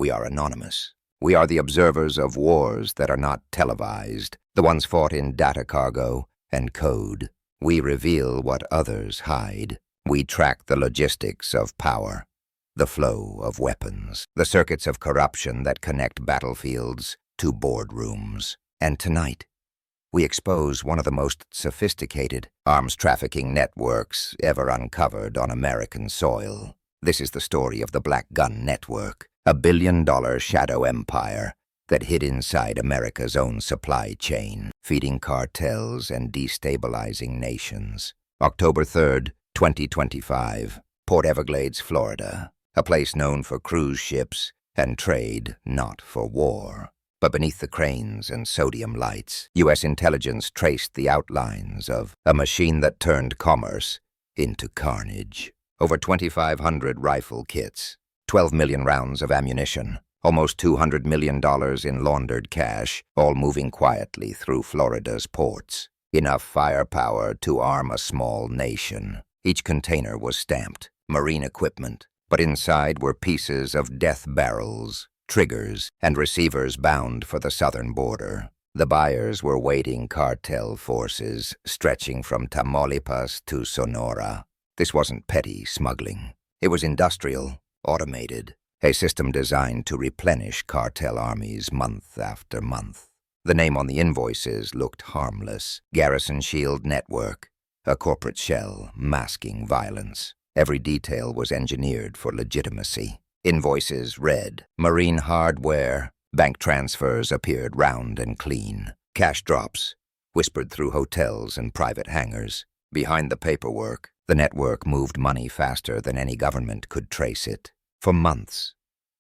We are anonymous. We are the observers of wars that are not televised, the ones fought in data cargo and code. We reveal what others hide. We track the logistics of power, the flow of weapons, the circuits of corruption that connect battlefields to boardrooms. And tonight, we expose one of the most sophisticated arms trafficking networks ever uncovered on American soil. This is the story of the Black Gun Network, a billion-dollar shadow empire that hid inside America's own supply chain, feeding cartels and destabilizing nations. October 3rd, 2025, Port Everglades, Florida, a place known for cruise ships and trade, not for war. But beneath the cranes and sodium lights, U.S. intelligence traced the outlines of a machine that turned commerce into carnage. Over 2,500 rifle kits, 12 million rounds of ammunition, almost $200 million in laundered cash, all moving quietly through Florida's ports. Enough firepower to arm a small nation. Each container was stamped, marine equipment, but inside were pieces of death barrels, triggers, and receivers bound for the southern border. The buyers were waiting cartel forces stretching from Tamaulipas to Sonora. This wasn't petty smuggling. It was industrial, automated, a system designed to replenish cartel armies month after month. The name on the invoices looked harmless. Garrison Shield Network, a corporate shell masking violence. Every detail was engineered for legitimacy. Invoices read, marine hardware. Bank transfers appeared round and clean. Cash drops whispered through hotels and private hangars. Behind the paperwork, the network moved money faster than any government could trace it. For months,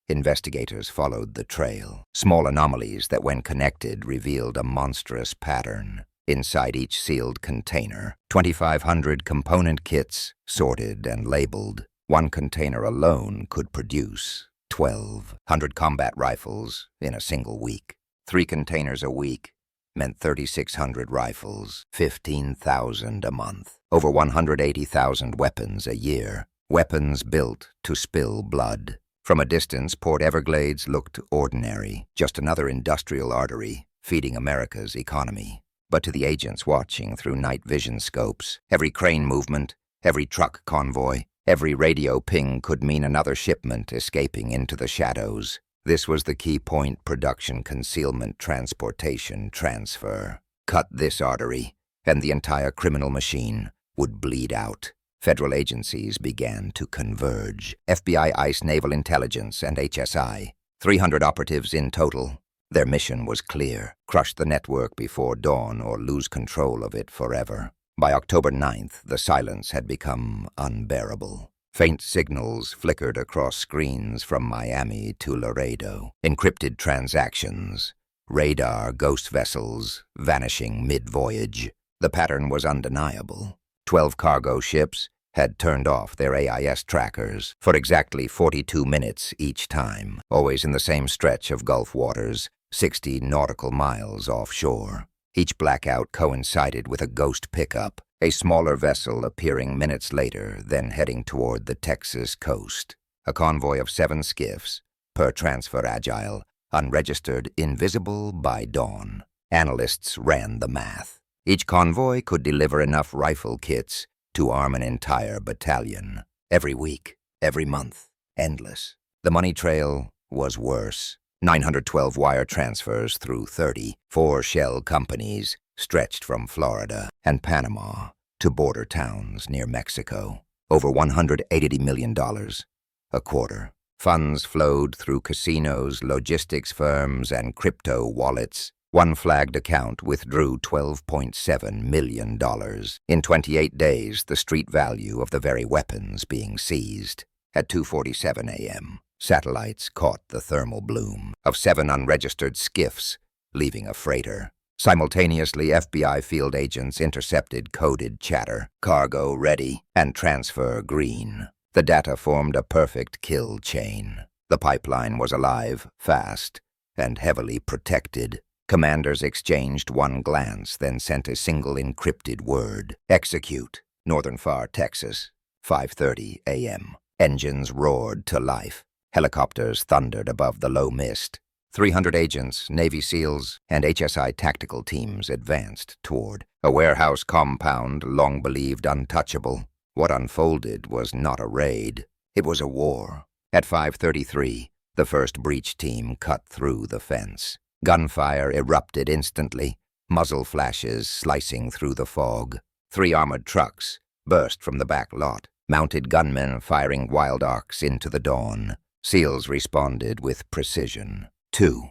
investigators followed the trail. Small anomalies that, when connected, revealed a monstrous pattern. Inside each sealed container, 2,500 component kits, sorted and labeled. One container alone could produce 1,200 combat rifles in a single week. 3 containers a week meant 3,600 rifles, 15,000 a month. Over 180,000 weapons a year. Weapons built to spill blood. From a distance, Port Everglades looked ordinary, just another industrial artery feeding America's economy. But to the agents watching through night vision scopes, every crane movement, every truck convoy, every radio ping could mean another shipment escaping into the shadows. This was the key point: production, concealment, transportation, transfer. Cut this artery, and the entire criminal machine would bleed out. Federal agencies began to converge. FBI, ICE, Naval Intelligence, and HSI. 300 operatives in total. Their mission was clear: crush the network before dawn or lose control of it forever. By October 9th, the silence had become unbearable. Faint signals flickered across screens from Miami to Laredo. Encrypted transactions. Radar ghost vessels vanishing mid-voyage. The pattern was undeniable. 12 cargo ships had turned off their AIS trackers for exactly 42 minutes each time, always in the same stretch of Gulf waters, 60 nautical miles offshore. Each blackout coincided with a ghost pickup, a smaller vessel appearing minutes later, then heading toward the Texas coast. A convoy of 7 skiffs, per transfer agile, unregistered, invisible by dawn. Analysts ran the math. Each convoy could deliver enough rifle kits to arm an entire battalion. Every week, every month, endless. The money trail was worse. 912 wire transfers through 34 shell companies stretched from Florida and Panama to border towns near Mexico. Over $180 million a quarter. Funds flowed through casinos, logistics firms, and crypto wallets. One flagged account withdrew $12.7 million. In 28 days, the street value of the very weapons being seized. At 2:47 a.m., satellites caught the thermal bloom of 7 unregistered skiffs leaving a freighter. Simultaneously, FBI field agents intercepted coded chatter, cargo ready, and transfer green. The data formed a perfect kill chain. The pipeline was alive, fast, and heavily protected. Commanders exchanged one glance, then sent a single encrypted word: execute. Northern Far, Texas, 5:30 a.m. Engines roared to life. Helicopters thundered above the low mist. 300 agents, Navy SEALs, and HSI tactical teams advanced toward a warehouse compound long believed untouchable. What unfolded was not a raid. It was a war. At 5:33, the first breach team cut through the fence. Gunfire erupted instantly, muzzle flashes slicing through the fog. 3 armored trucks burst from the back lot, mounted gunmen firing wild arcs into the dawn. SEALs responded with precision. 2.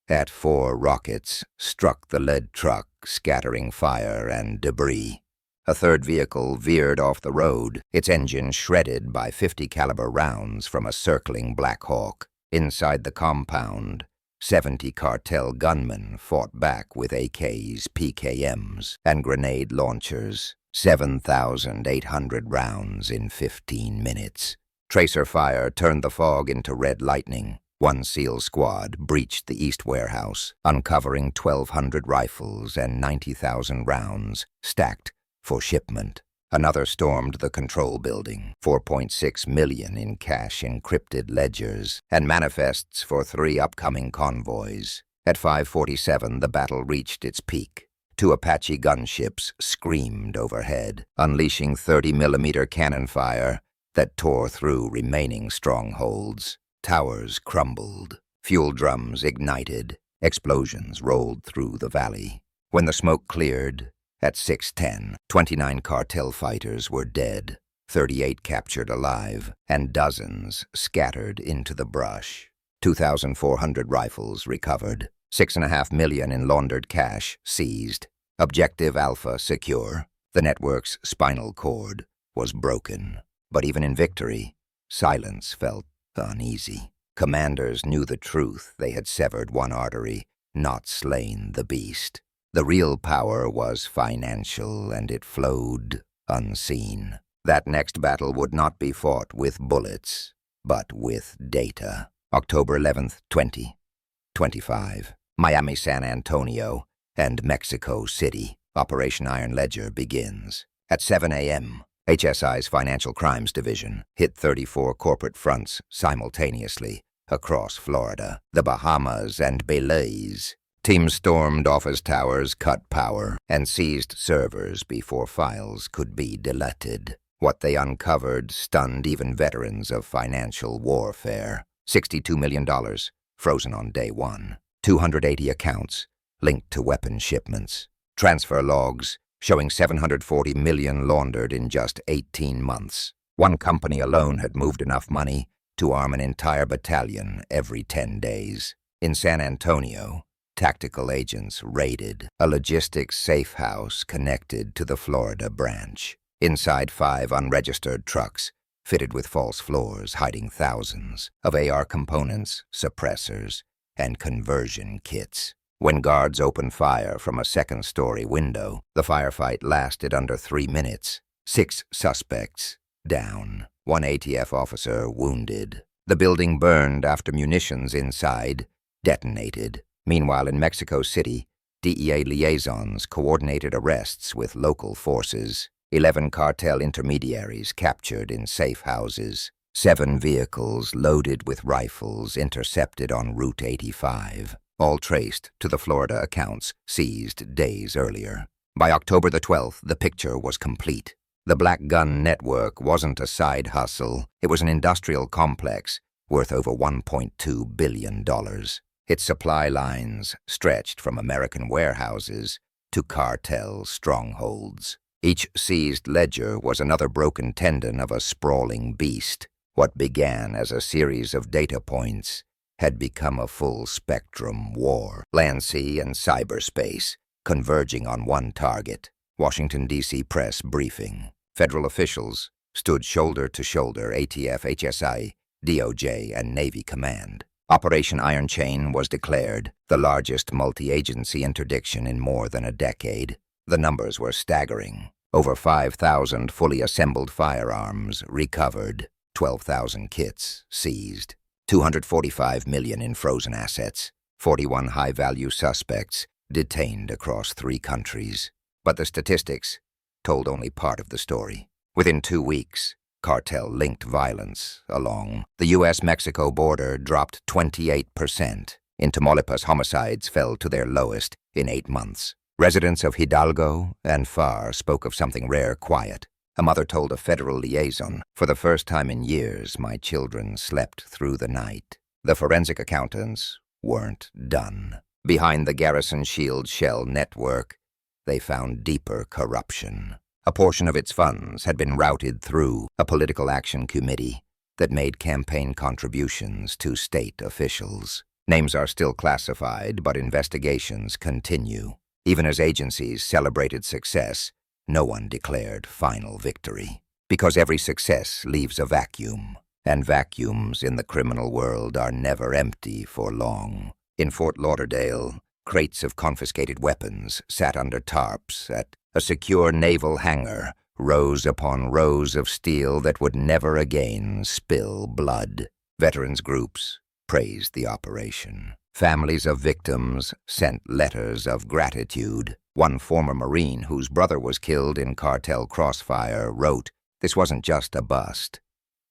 At 4, rockets struck the lead truck, scattering fire and debris. A third vehicle veered off the road, its engine shredded by 50 caliber rounds from a circling Black Hawk. Inside the compound, 70 cartel gunmen fought back with AKs, PKMs, and grenade launchers. 7,800 rounds in 15 minutes. Tracer fire turned the fog into red lightning. 1 SEAL squad breached the East Warehouse, uncovering 1,200 rifles and 90,000 rounds, stacked for shipment. Another stormed the control building, 4.6 million in cash encrypted ledgers, and manifests for 3 upcoming convoys. At 5:47, the battle reached its peak. 2 Apache gunships screamed overhead, unleashing 30mm cannon fire that tore through remaining strongholds. Towers crumbled, fuel drums ignited, explosions rolled through the valley. When the smoke cleared, at 6:10, 29 cartel fighters were dead, 38 captured alive, and dozens scattered into the brush. 2,400 rifles recovered, 6.5 million in laundered cash seized. Objective Alpha secure. The network's spinal cord was broken. But even in victory, silence felt uneasy. Commanders knew the truth. They had severed one artery, not slain the beast. The real power was financial, and it flowed unseen. That next battle would not be fought with bullets, but with data. October 11th, 2025. Miami, San Antonio, and Mexico City. Operation Iron Ledger begins. At 7 a.m., HSI's Financial Crimes Division hit 34 corporate fronts simultaneously across Florida, the Bahamas, and Belize. Teams stormed office towers, cut power, and seized servers before files could be deleted. What they uncovered stunned even veterans of financial warfare. $62 million, frozen on day 1. 280 accounts linked to weapon shipments. Transfer logs showing 740 million laundered in just 18 months. One company alone had moved enough money to arm an entire battalion every 10 days. In San Antonio, tactical agents raided a logistics safe house connected to the Florida branch. Inside 5 unregistered trucks, fitted with false floors, hiding thousands of AR components, suppressors, and conversion kits. When guards opened fire from a second-story window, the firefight lasted under 3 minutes. 6 suspects down, 1 ATF officer wounded. The building burned after munitions inside detonated. Meanwhile, in Mexico City, DEA liaisons coordinated arrests with local forces. 11 cartel intermediaries captured in safe houses. 7 vehicles loaded with rifles intercepted on Route 85, all traced to the Florida accounts seized days earlier. By October the 12th, the picture was complete. The Black Gun Network wasn't a side hustle. It was an industrial complex worth over $1.2 billion. Its supply lines stretched from American warehouses to cartel strongholds. Each seized ledger was another broken tendon of a sprawling beast. What began as a series of data points had become a full-spectrum war. Land, sea, and cyberspace converging on one target. Washington, D.C. press briefing. Federal officials stood shoulder to shoulder, ATF, HSI, DOJ, and Navy Command. Operation Iron Chain was declared the largest multi-agency interdiction in more than a decade. The numbers were staggering. Over 5,000 fully assembled firearms recovered, 12,000 kits seized, 245 million in frozen assets, 41 high-value suspects detained across 3 countries. But the statistics told only part of the story. Within 2 weeks, cartel-linked violence along the U.S.-Mexico border dropped 28%. In Tamaulipas, homicides fell to their lowest in 8 months. Residents of Hidalgo and Far spoke of something rare, quiet. A mother told a federal liaison, "For the first time in years, my children slept through the night." The forensic accountants weren't done. Behind the Garrison Shield shell network, they found deeper corruption. A portion of its funds had been routed through a political action committee that made campaign contributions to state officials. Names are still classified, but investigations continue. Even as agencies celebrated success, no one declared final victory. Because every success leaves a vacuum, and vacuums in the criminal world are never empty for long. In Fort Lauderdale, crates of confiscated weapons sat under tarps at a secure naval hangar, rows upon rows of steel that would never again spill blood. Veterans groups praised the operation. Families of victims sent letters of gratitude. One former Marine whose brother was killed in cartel crossfire wrote, "This wasn't just a bust.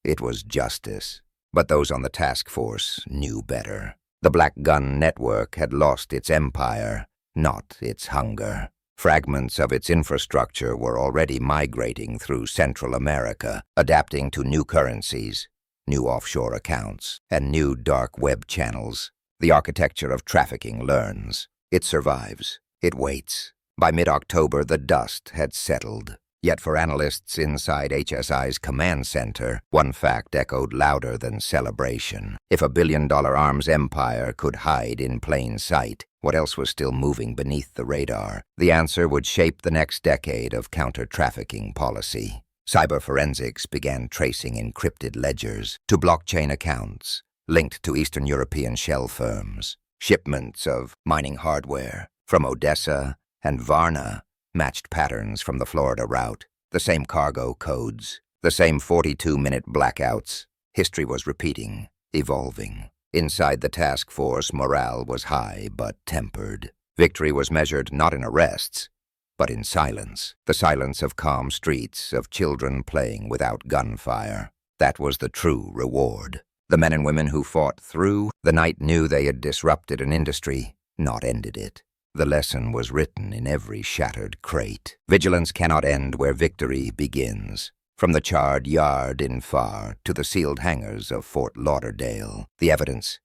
It was justice." But those on the task force knew better. The Black Gun Network had lost its empire, not its hunger. Fragments of its infrastructure were already migrating through Central America, adapting to new currencies, new offshore accounts, and new dark web channels. The architecture of trafficking learns. It survives. It waits. By mid-October, the dust had settled. Yet for analysts inside HSI's command center, one fact echoed louder than celebration. If a billion-dollar arms empire could hide in plain sight, what else was still moving beneath the radar? The answer would shape the next decade of counter-trafficking policy. Cyber forensics began tracing encrypted ledgers to blockchain accounts linked to Eastern European shell firms. Shipments of mining hardware from Odessa and Varna matched patterns from the Florida route. The same cargo codes, the same 42-minute blackouts. History was repeating, evolving. Inside the task force, morale was high but tempered. Victory was measured not in arrests, but in silence. The silence of calm streets, of children playing without gunfire. That was the true reward. The men and women who fought through the night knew they had disrupted an industry, not ended it. The lesson was written in every shattered crate. Vigilance cannot end where victory begins. From the charred yard in Far to the sealed hangars of Fort Lauderdale, the evidence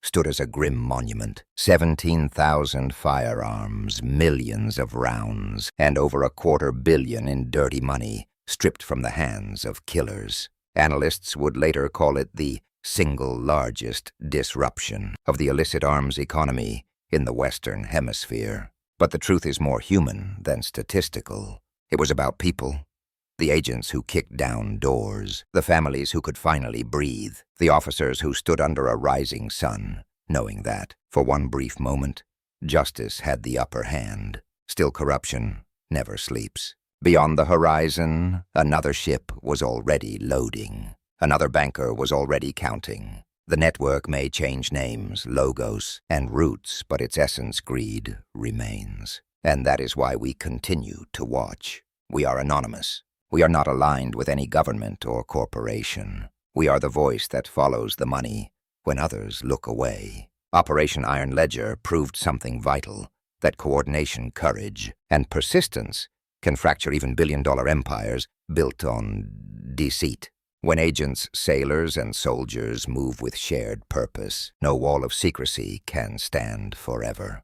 stood as a grim monument. 17,000 firearms, millions of rounds, and over $250 million in dirty money stripped from the hands of killers. Analysts would later call it the single largest disruption of the illicit arms economy in the Western Hemisphere. But the truth is more human than statistical. It was about people. The agents who kicked down doors, the families who could finally breathe, the officers who stood under a rising sun, knowing that, for one brief moment, justice had the upper hand. Still, corruption never sleeps. Beyond the horizon, another ship was already loading. Another banker was already counting. The network may change names, logos, and routes, but its essence, greed, remains. And that is why we continue to watch. We are anonymous. We are not aligned with any government or corporation. We are the voice that follows the money when others look away. Operation Iron Ledger proved something vital, that coordination, courage, and persistence can fracture even billion-dollar empires built on deceit. When agents, sailors, and soldiers move with shared purpose, no wall of secrecy can stand forever.